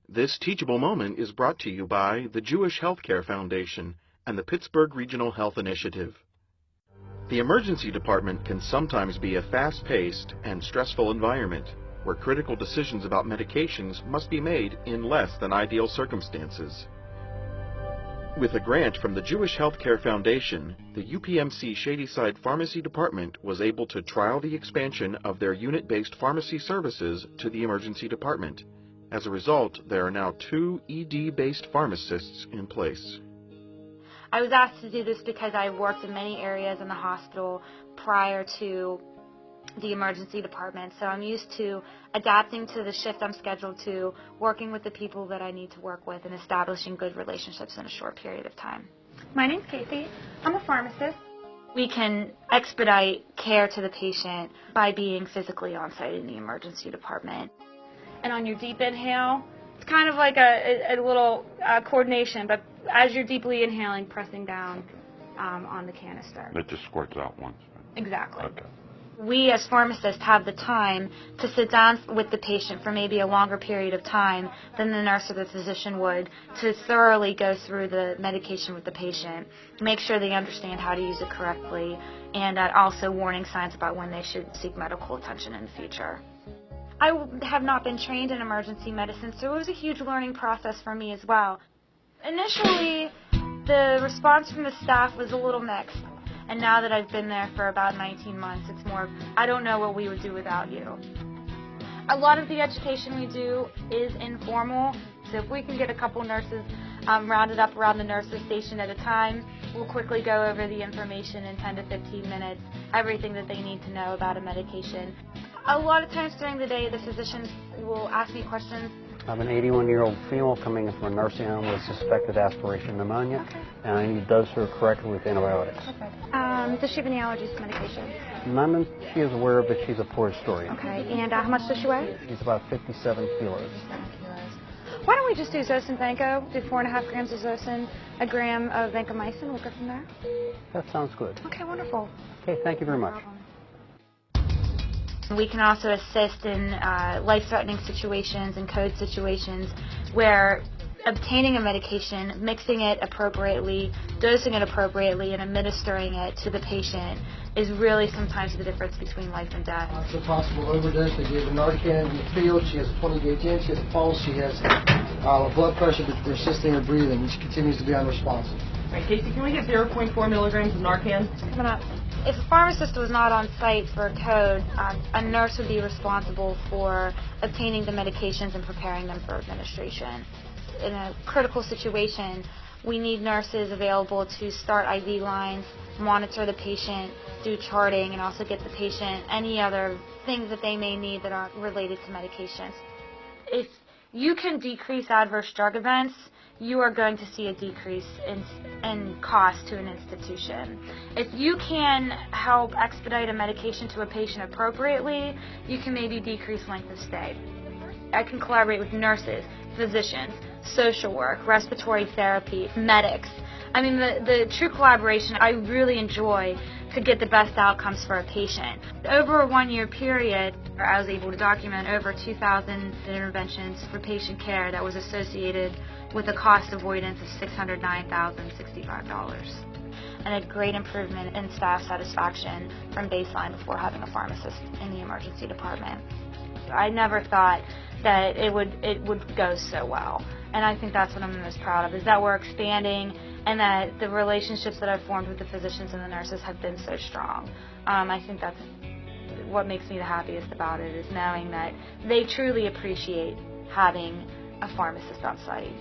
This teachable moment is brought to you by the Jewish Healthcare Foundation and the Pittsburgh Regional Health Initiative. The emergency department can sometimes be a fast-paced and stressful environment where critical decisions about medications must be made in less than ideal circumstances. With a grant from the Jewish Healthcare Foundation, the UPMC Shadyside Pharmacy Department was able to trial the expansion of their unit-based pharmacy services to the emergency department. As a result, there are now 2 ED-based pharmacists in place. I was asked to do this because I worked in many areas in the hospital prior to the emergency department, so I'm used to adapting to the shift I'm scheduled to, working with the people that I need to work with, and establishing good relationships in a short period of time. My name's Casey. I'm a pharmacist. We can expedite care to the patient by being physically on site in the emergency department. And on your deep inhale, it's kind of like a little coordination, but as you're deeply inhaling, pressing down on the canister. It just squirts out once. Exactly. Okay. We as pharmacists have the time to sit down with the patient for maybe a longer period of time than the nurse or the physician would to thoroughly go through the medication with the patient, make sure they understand how to use it correctly, and also warning signs about when they should seek medical attention in the future. I have not been trained in emergency medicine, so it was a huge learning process for me as well. Initially, the response from the staff was a little mixed. And now that I've been there for about 19 months, it's more, I don't know what we would do without you. A lot of the education we do is informal, so if we can get a couple nurses rounded up around the nurses station at a time, we'll quickly go over the information in 10 to 15 minutes, everything that they need to know about a medication. A lot of times during the day, the physicians will ask me questions. I have an 81-year-old female coming in from a nursing home with suspected aspiration pneumonia, and I need to dose her correctly with antibiotics. Perfect. Does she have any allergies to medication? None she is aware of, but she's a poor story. Okay, and how much does she weigh? She's about 57 kilos. Why don't we just do Zosyn Vanco, do 4.5 grams of Zosyn, a gram of vancomycin, we'll go from there? That sounds good. Okay, wonderful. Okay, thank you very much. We can also assist in life-threatening situations and code situations where obtaining a medication, mixing it appropriately, dosing it appropriately, and administering it to the patient is really sometimes the difference between life and death. It's a possible overdose. They gave her Narcan in the field. She has a 20-gauge in. She has a pulse. She has blood pressure, but they're assisting her breathing, and she continues to be unresponsive. All right, Casey, can we get 0.4 milligrams of Narcan? Coming up. If a pharmacist was not on site for a code, a nurse would be responsible for obtaining the medications and preparing them for administration. In a critical situation, we need nurses available to start IV lines, monitor the patient, do charting, and also get the patient any other things that they may need that aren't related to medications. If you can decrease adverse drug events, you are going to see a decrease in cost to an institution. If you can help expedite a medication to a patient appropriately, you can maybe decrease length of stay. I can collaborate with nurses, physicians, social work, respiratory therapy, medics. I mean, the true collaboration I really enjoy to get the best outcomes for a patient. Over a 1-year period, I was able to document over 2,000 interventions for patient care that was associated with a cost avoidance of $609,065, and a great improvement in staff satisfaction from baseline before having a pharmacist in the emergency department. I never thought that it would go so well, and I think that's what I'm most proud of, is that we're expanding and that the relationships that I've formed with the physicians and the nurses have been so strong. I think that's what makes me the happiest about it, is knowing that they truly appreciate having a pharmacist on site.